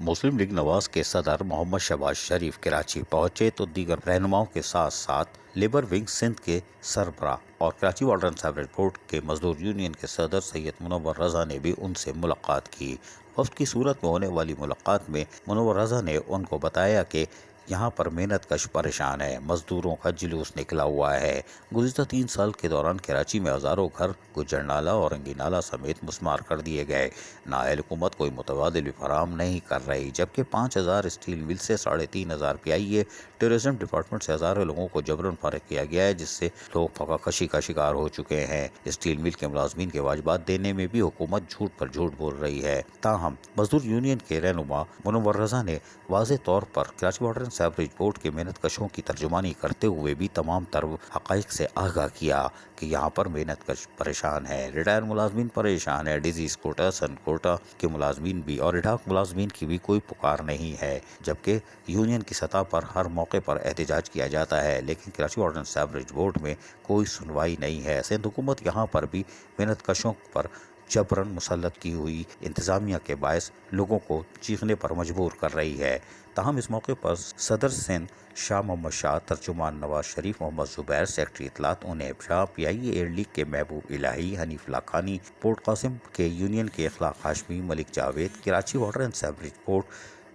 मुस्लिम league Nawaz के सदर मोहम्मद शहबाज शरीफ कराची पहुंचे तो दीगर रहनुमाओं के साथ साथ लेबर विंग सिंध के सरबराह और Karachi water and sewerage board के मजदूर यूनियन के सदर सैयद मुनव्वर रजा ने भी उनसे मुलाकात की। वफ्द की सूरत में होने वाली मुलाकात में मुनव्वर रजा ने उनको बताया कि यहाँ पर मेहनत कश परेशान है, मजदूरों का जुलूस निकला हुआ है। गुज़िश्ता 3 साल के दौरान कराची में हज़ारों घर गुजर नाला और रंगी नाला समेत मुस्मार कर दिए गए। नाअहल हुकूमत कोई मुतबादिल भी फराहम नहीं कर रही, जबकि 5000 स्टील मिल से 3500 PIA टूरिज्म डिपार्टमेंट से हज़ारों लोगों को जबरन फारिग किया गया है, जिससे लोग फकाकशी का शिकार हो चुके हैं। स्टील मिल के मुलाजमीन के वाजिबात देने में भी हुकूमत झूठ पर झूठ बोल रही है। ताहम मजदूर यूनियन के रहनुमा मुनव्वर रजा ने वाज़ेह तौर पर Karachi water and sewerage board के मेहनत कशों की तर्जुमानी करते हुए भी तमाम तर हक़ाइक़ से आगाह किया कि यहाँ पर मेहनत कश परेशान है, रिटायर मुलाजमीन परेशान है, डिजीज कोटा सन कोटा के मुलाजमीन भी और इडाक मुलाजमीन की भी कोई पुकार नहीं है। जबकि यूनियन की सतह पर हर मौके पर एहतजाज किया जाता है, लेकिन Karachi water and sewerage board में कोई सुनवाई नहीं है। सिंध हुकूमत यहाँ पर भी मेहनत कशों पर जबरन मुसल्लत की हुई इंतज़ामिया के बायस लोगों को चीखने पर मजबूर कर रही है। ताहम इस मौके पर सदर सिंध शाह मोहम्मद शाह, तर्जुमान नवाज शरीफ, मोहम्मद जुबैर, सेक्रेटरी इत्तलात Unaib Shah, PIA air league के महबूब इलाही, हनीफ लाखानी, पोर्ट कासिम के यूनियन के Ikhlaq Hashmi, Malik Javed, Karachi water and sewerage board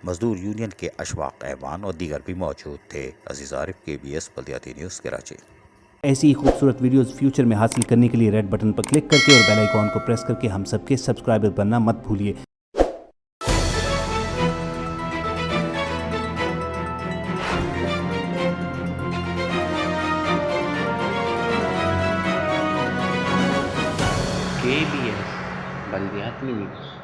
मजदूर यूनियन के अशफाक ऐवान और दीगर भी मौजूद थे। अजीज आरिफ, KBS बल्दियाती न्यूज़ कराची। ऐसी ही खूबसूरत वीडियोस फ्यूचर में हासिल करने के लिए रेड बटन पर क्लिक करके और बेल आइकॉन को प्रेस करके हम सबके सब्सक्राइबर बनना मत भूलिए। KBS बल्दियाती न्यूज़।